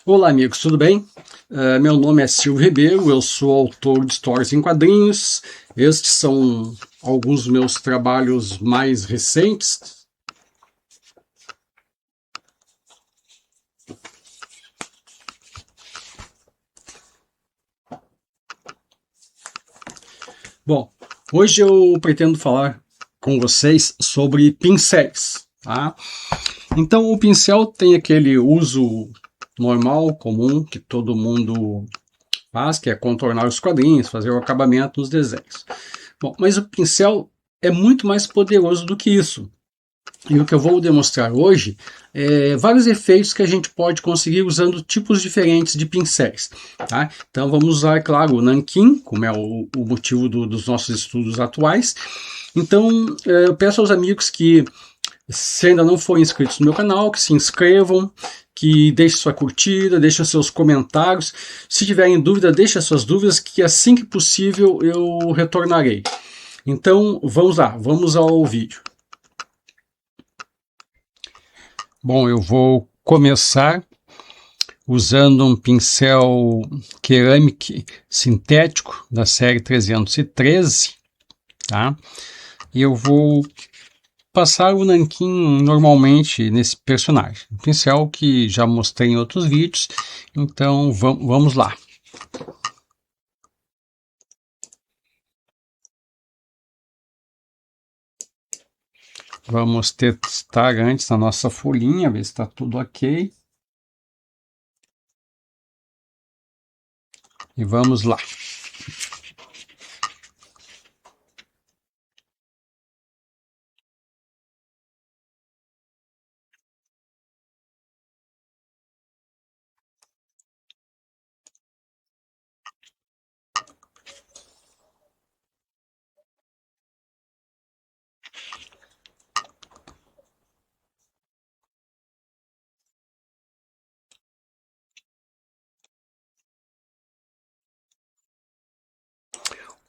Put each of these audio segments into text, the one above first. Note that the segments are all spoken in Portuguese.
Olá, amigos, tudo bem? Meu nome é Silvio Ribeiro, eu sou autor de histórias em quadrinhos. Estes são alguns dos meus trabalhos mais recentes. Bom, hoje eu pretendo falar com vocês sobre pincéis, tá? Então, o pincel tem aquele uso normal, comum, que todo mundo faz, que é contornar os quadrinhos, fazer o acabamento nos desenhos. Bom, mas o pincel é muito mais poderoso do que isso. E o que eu vou demonstrar hoje é vários efeitos que a gente pode conseguir usando tipos diferentes de pincéis. Tá? Então vamos usar, é claro, o nanquim, como é o motivo dos nossos estudos atuais. Então eu peço aos amigos que, se ainda não forem inscritos no meu canal, que se inscrevam, que deixem sua curtida, deixem seus comentários. Se tiverem dúvida, deixem suas dúvidas, que assim que possível eu retornarei. Então vamos lá, vamos ao vídeo. Bom, eu vou começar usando um pincel Ceramic sintético da série 313, tá? E eu vou passar o nanquim normalmente nesse personagem. Um pincel que já mostrei em outros vídeos, então vamos lá. Vamos testar antes a nossa folhinha, ver se está tudo ok. E vamos lá.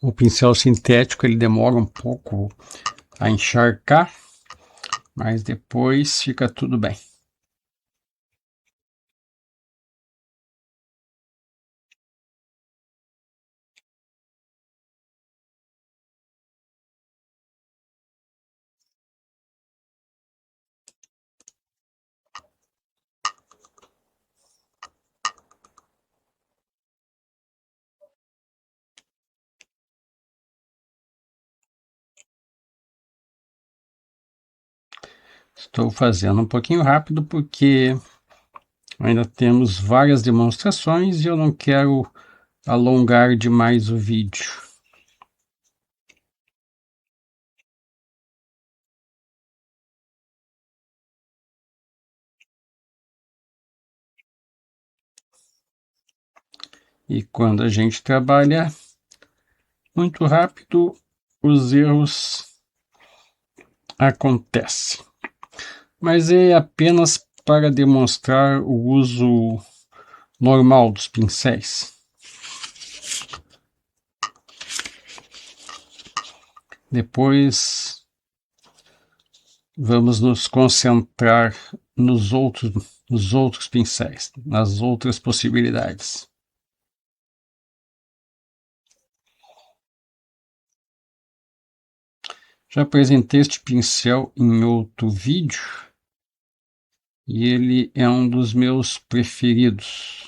O pincel sintético ele demora um pouco a encharcar, mas depois fica tudo bem. Estou fazendo um pouquinho rápido porque ainda temos várias demonstrações e eu não quero alongar demais o vídeo. E quando a gente trabalha muito rápido, os erros acontecem. Mas é apenas para demonstrar o uso normal dos pincéis. Depois vamos nos concentrar nos outros pincéis, nas outras possibilidades. Já apresentei este pincel em outro vídeo e ele é um dos meus preferidos.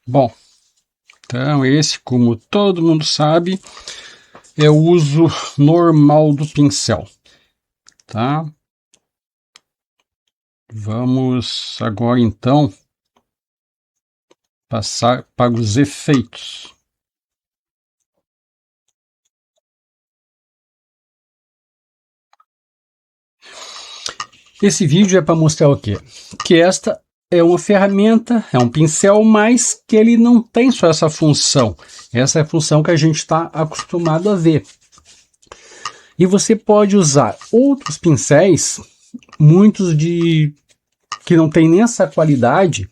Bom, então esse, como todo mundo sabe, é o uso normal do pincel, tá? Vamos agora então passar para os efeitos. Esse vídeo é para mostrar o quê? Que esta é uma ferramenta, é um pincel, mas que ele não tem só essa função. Essa é a função que a gente está acostumado a ver. E você pode usar outros pincéis, muitos que não tem nem essa qualidade,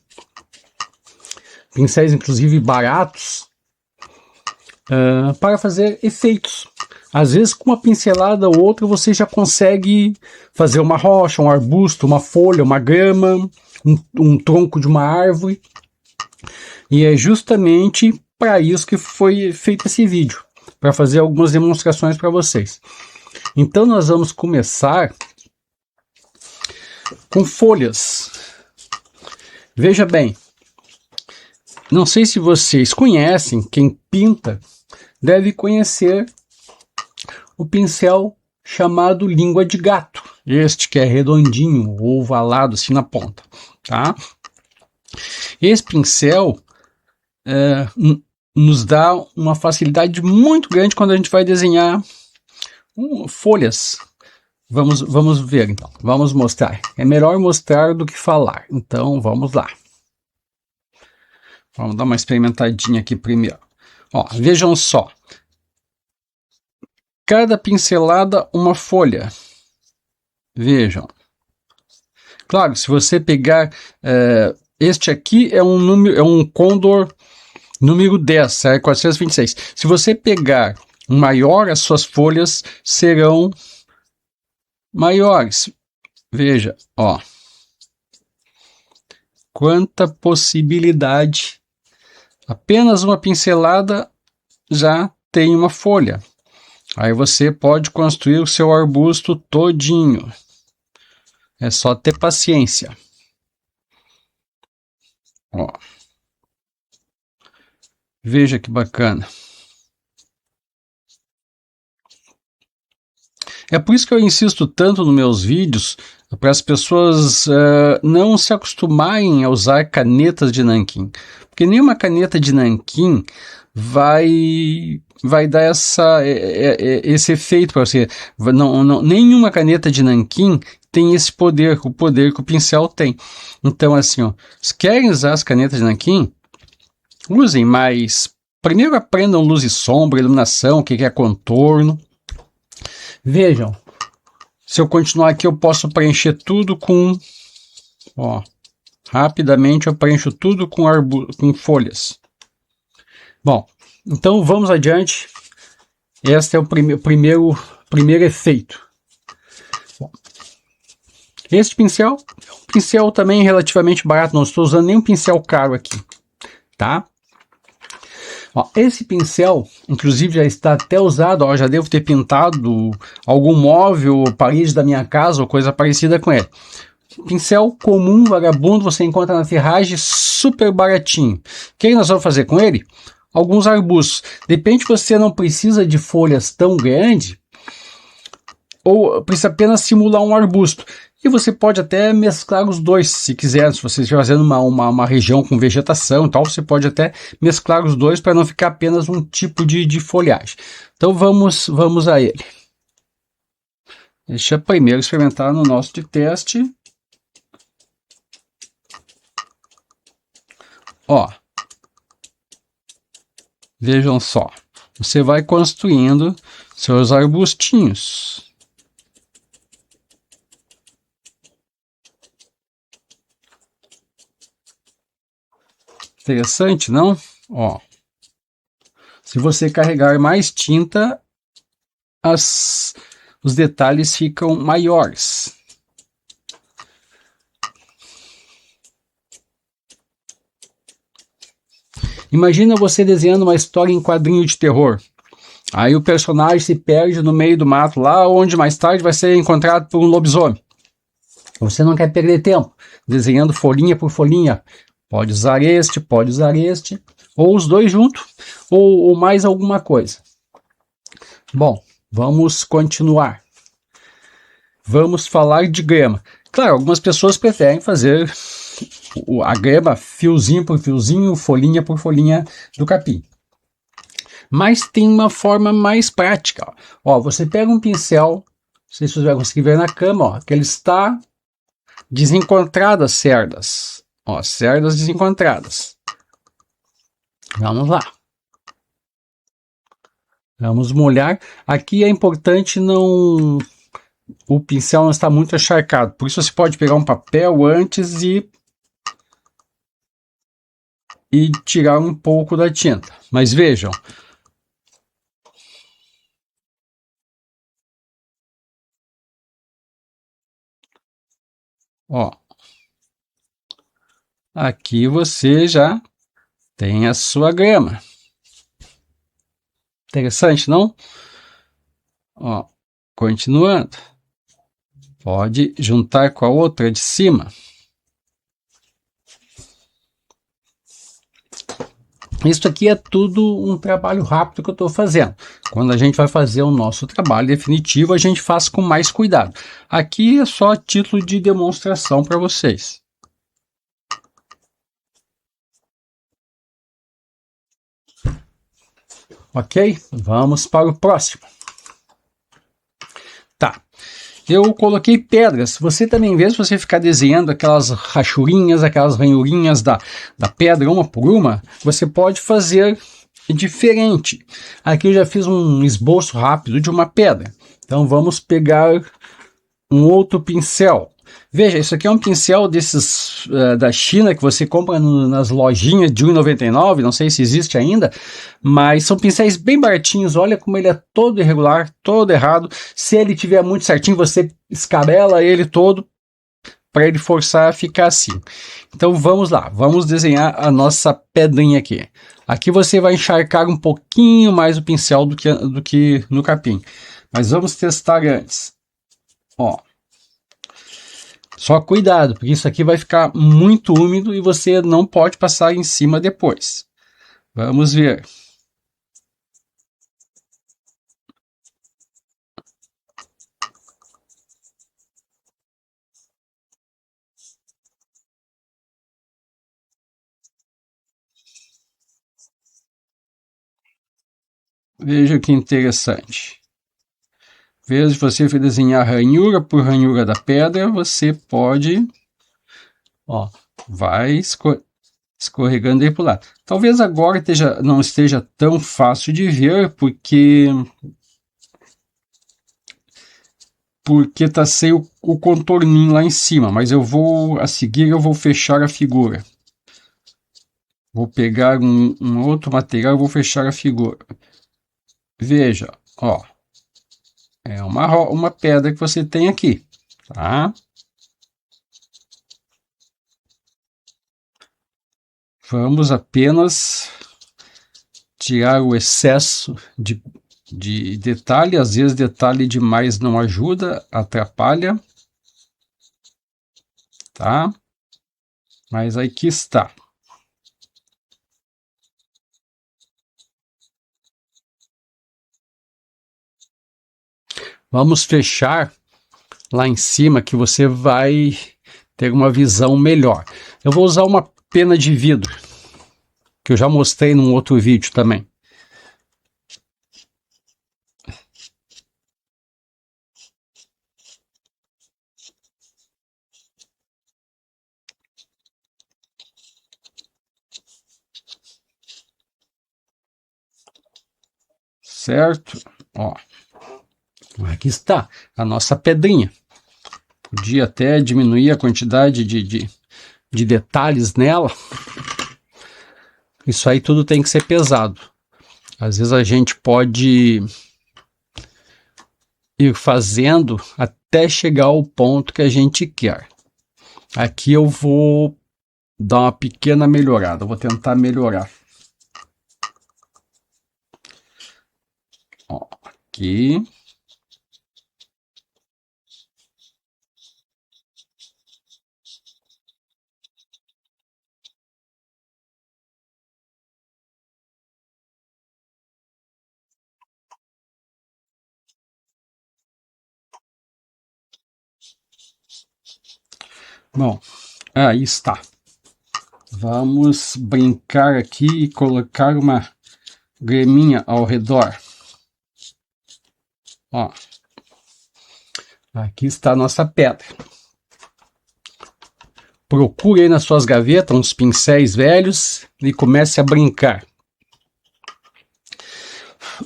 pincéis inclusive baratos, para fazer efeitos. Às vezes com uma pincelada ou outra você já consegue fazer uma rocha, um arbusto, uma folha, uma grama, um tronco de uma árvore. E é justamente para isso que foi feito esse vídeo, para fazer algumas demonstrações para vocês. Então nós vamos começar com folhas. Veja bem, não sei se vocês conhecem, quem pinta deve conhecer o pincel chamado língua de gato. Este que é redondinho, ovalado assim na ponta, tá? Esse pincel nos dá uma facilidade muito grande quando a gente vai desenhar folhas. Vamos ver então, vamos mostrar. É melhor mostrar do que falar, então vamos lá. Vamos dar uma experimentadinha aqui primeiro. Ó, vejam só. Cada pincelada uma folha. Vejam. Claro, se você pegar este aqui é um número, é um Condor número 10, é 426. Se você pegar um maior, as suas folhas serão maiores. Veja, ó. Quanta possibilidade. Apenas uma pincelada já tem uma folha. Aí você pode construir o seu arbusto todinho. É só ter paciência. Ó. Veja que bacana. É por isso que eu insisto tanto nos meus vídeos, para as pessoas não se acostumarem a usar canetas de nanquim. Porque nenhuma caneta de nanquim vai dar esse efeito para você. Nenhuma caneta de nanquim tem esse poder, o poder que o pincel tem. Então, assim, ó, se querem usar as canetas de nanquim, usem, mas primeiro aprendam luz e sombra, iluminação, o que é contorno. Vejam, se eu continuar aqui eu posso preencher tudo com, ó, rapidamente eu preencho tudo com folhas. Bom, então vamos adiante. Este é o primeiro efeito. Bom, este pincel é um pincel também relativamente barato, não estou usando nenhum pincel caro aqui, tá? Ó, esse pincel, inclusive, já está até usado, ó, já devo ter pintado algum móvel, parede da minha casa ou coisa parecida com ele. Pincel comum, vagabundo, você encontra na ferragem, super baratinho. O que nós vamos fazer com ele? Alguns arbustos. De repente você não precisa de folhas tão grandes, ou precisa apenas simular um arbusto. E você pode até mesclar os dois, se quiser. Se você estiver fazendo uma região com vegetação e tal, você pode até mesclar os dois para não ficar apenas um tipo de folhagem. Então vamos a ele. Deixa eu primeiro experimentar no nosso de teste. Ó, vejam só. Você vai construindo seus arbustinhos. Interessante, não? Ó, se você carregar mais tinta, os detalhes ficam maiores. Imagina você desenhando uma história em quadrinho de terror. Aí o personagem se perde no meio do mato, lá onde mais tarde vai ser encontrado por um lobisomem. Você não quer perder tempo desenhando folhinha por folhinha. Pode usar este, ou os dois juntos, ou mais alguma coisa. Bom, vamos continuar. Vamos falar de grama. Claro, algumas pessoas preferem fazer a grama fiozinho por fiozinho, folhinha por folhinha do capim. Mas tem uma forma mais prática. Ó, você pega um pincel, não sei se você vai conseguir ver na cama, ó, que ele está desencontradas cerdas. Ó, cerdas desencontradas. Vamos lá. Vamos molhar. Aqui é importante o pincel não está muito encharcado. Por isso você pode pegar um papel antes e tirar um pouco da tinta. Mas vejam. Ó. Aqui você já tem a sua grama. Interessante, não? Ó, continuando. Pode juntar com a outra de cima. Isso aqui é tudo um trabalho rápido que eu estou fazendo. Quando a gente vai fazer o nosso trabalho definitivo, a gente faz com mais cuidado. Aqui é só título de demonstração para vocês. Ok? Vamos para o próximo. Tá. Eu coloquei pedras. Você também vê, se você ficar desenhando aquelas rachurinhas, aquelas ranhurinhas da pedra uma por uma, você pode fazer diferente. Aqui eu já fiz um esboço rápido de uma pedra. Então vamos pegar um outro pincel. Veja, isso aqui é um pincel desses da China que você compra nas lojinhas de R$1,99, não sei se existe ainda, mas são pincéis bem baratinhos. Olha como ele é todo irregular, todo errado. Se ele tiver muito certinho, você escabela ele todo para ele forçar a ficar assim. Então vamos lá, vamos desenhar a nossa pedrinha aqui. Aqui você vai encharcar um pouquinho mais o pincel do que no capim, mas vamos testar antes. Ó. Só cuidado, porque isso aqui vai ficar muito úmido e você não pode passar em cima depois. Vamos ver. Veja que interessante. Veja, se você for desenhar ranhura por ranhura da pedra, você pode, ó, vai escorregando aí para o lado. Talvez agora não esteja tão fácil de ver, porque está sem o contorninho lá em cima, mas a seguir eu vou fechar a figura. Vou pegar um outro material e vou fechar a figura. Veja, ó, é uma pedra que você tem aqui, tá? Vamos apenas tirar o excesso de detalhe. Às vezes detalhe demais não ajuda, atrapalha, tá? Mas aqui está. Vamos fechar lá em cima que você vai ter uma visão melhor. Eu vou usar uma pena de vidro, que eu já mostrei num outro vídeo também. Certo? Ó, aqui está a nossa pedrinha. Podia até diminuir a quantidade de detalhes nela. Isso aí tudo tem que ser pesado. Às vezes a gente pode ir fazendo até chegar ao ponto que a gente quer. Aqui eu vou dar uma pequena melhorada, vou tentar melhorar. Ó, aqui. Bom, aí está. Vamos brincar aqui e colocar uma graminha ao redor. Ó, aqui está a nossa pedra. Procure aí nas suas gavetas uns pincéis velhos e comece a brincar.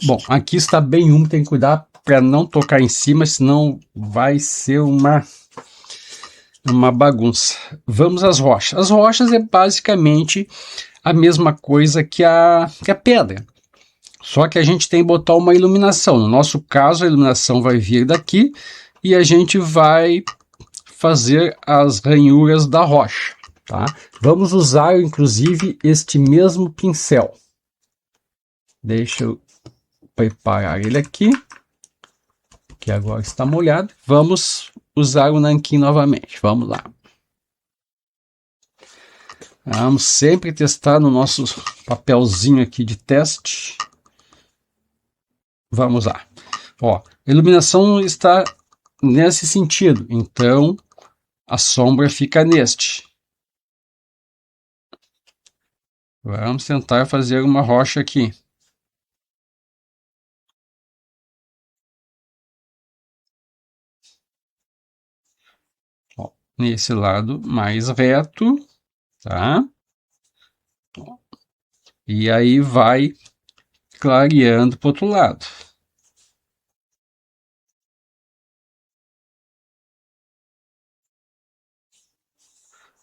Bom, aqui está bem úmido, tem que cuidar para não tocar em cima, senão vai ser uma bagunça. Vamos às rochas. As rochas é basicamente a mesma coisa que a pedra. Só que a gente tem que botar uma iluminação. No nosso caso, a iluminação vai vir daqui e a gente vai fazer as ranhuras da rocha. Tá? Vamos usar, inclusive, este mesmo pincel. Deixa eu preparar ele aqui, que agora está molhado. Vamos usar o nanquim novamente. Vamos lá. Vamos sempre testar no nosso papelzinho aqui de teste. Vamos lá. Ó, a iluminação está nesse sentido, então a sombra fica neste. Vamos tentar fazer uma rocha aqui. Ó, nesse lado mais reto, tá? E aí vai clareando para o outro lado.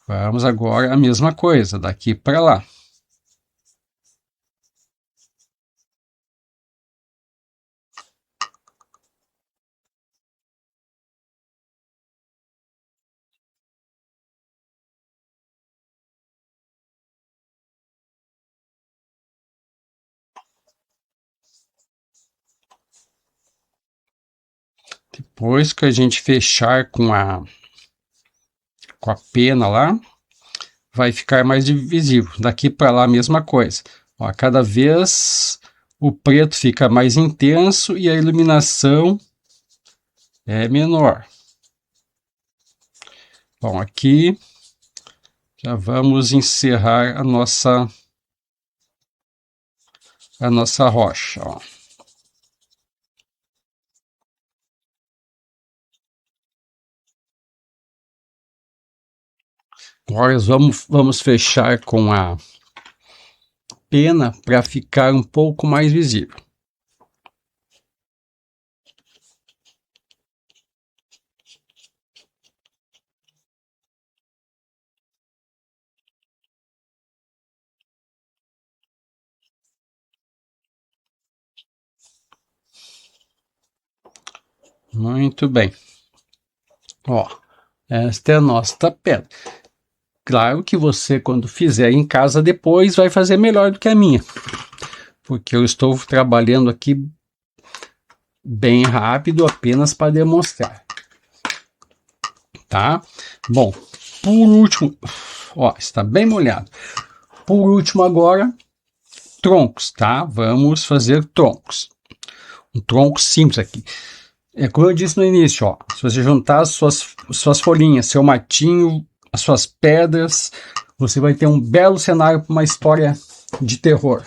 Vamos agora a mesma coisa, daqui para lá. Depois que a gente fechar com a pena lá, vai ficar mais visível. Daqui para lá a mesma coisa. Ó, cada vez o preto fica mais intenso e a iluminação é menor. Bom, aqui já vamos encerrar a nossa rocha. Ó. Agora vamos fechar com a pena para ficar um pouco mais visível. Muito bem. Ó, esta é a nossa pedra. Claro que você, quando fizer em casa depois, vai fazer melhor do que a minha. Porque eu estou trabalhando aqui bem rápido apenas para demonstrar. Tá? Bom, por último, ó, está bem molhado. Por último agora, troncos, tá? Vamos fazer troncos. Um tronco simples aqui. É como eu disse no início, ó, se você juntar as suas folhinhas, seu matinho, as suas pedras, você vai ter um belo cenário para uma história de terror.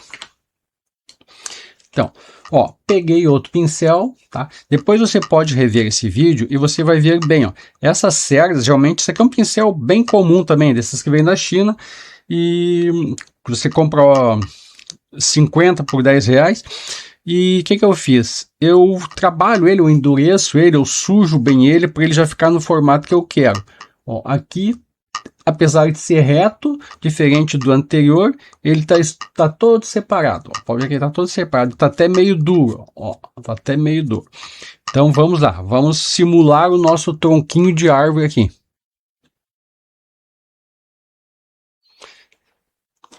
Então, ó, peguei outro pincel, tá? Depois você pode rever esse vídeo e você vai ver bem, ó, essas cerdas, geralmente, isso aqui é um pincel bem comum também, desses que vem da China, e você compra, ó, 50 por 10 reais. E o que eu fiz? Eu trabalho ele, eu endureço ele, eu sujo bem ele para ele já ficar no formato que eu quero. Ó, aqui, apesar de ser reto, diferente do anterior, ele tá todo separado. Ó. Pode ver que ele está todo separado, está até meio duro. Ó, tá até meio duro. Então vamos lá, vamos simular o nosso tronquinho de árvore aqui.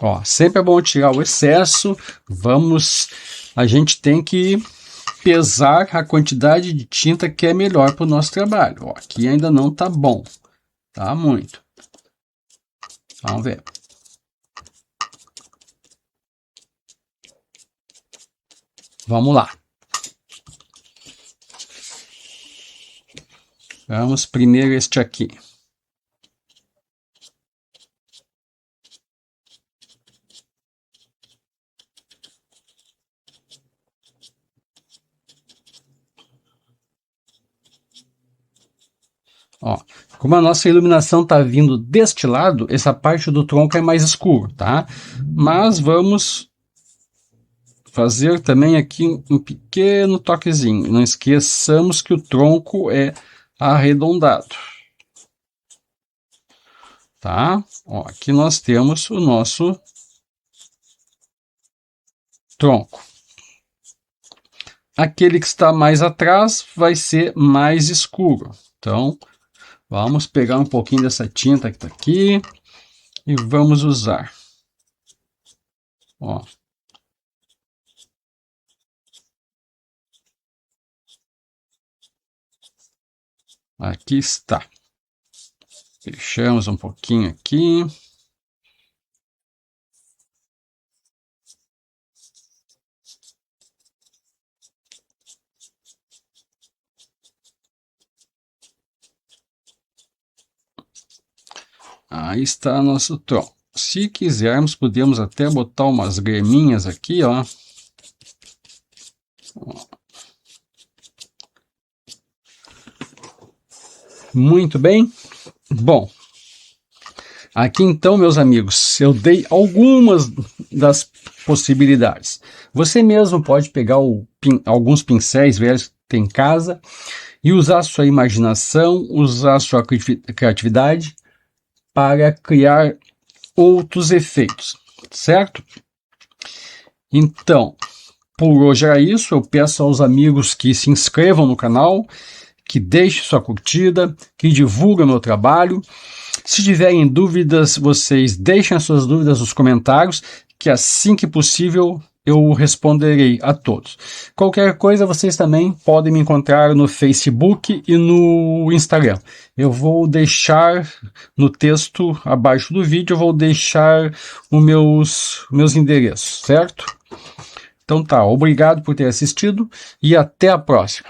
Ó, sempre é bom tirar o excesso. A gente tem que pesar a quantidade de tinta que é melhor para o nosso trabalho. Ó, aqui ainda não está bom, tá muito. Vamos ver. Vamos lá. Vamos primeiro este aqui. Ó, como a nossa iluminação está vindo deste lado, essa parte do tronco é mais escuro, tá? Mas vamos fazer também aqui um pequeno toquezinho. Não esqueçamos que o tronco é arredondado, tá? Ó, aqui nós temos o nosso tronco. Aquele que está mais atrás vai ser mais escuro. Então, vamos pegar um pouquinho dessa tinta que está aqui e vamos usar. Ó. Aqui está. Fechamos um pouquinho aqui. Aí está nosso tronco. Se quisermos, podemos até botar umas graminhas aqui, ó. Muito bem. Bom, aqui então, meus amigos, eu dei algumas das possibilidades. Você mesmo pode pegar alguns pincéis velhos que tem em casa e usar sua imaginação, usar sua criatividade para criar outros efeitos, certo? Então, por hoje era isso. Eu peço aos amigos que se inscrevam no canal, que deixem sua curtida, que divulguem meu trabalho. Se tiverem dúvidas, vocês deixem as suas dúvidas nos comentários, que assim que possível eu responderei a todos. Qualquer coisa, vocês também podem me encontrar no Facebook e no Instagram. Eu vou deixar no texto abaixo do vídeo, eu vou deixar os meus endereços, certo? Então tá, obrigado por ter assistido e até a próxima.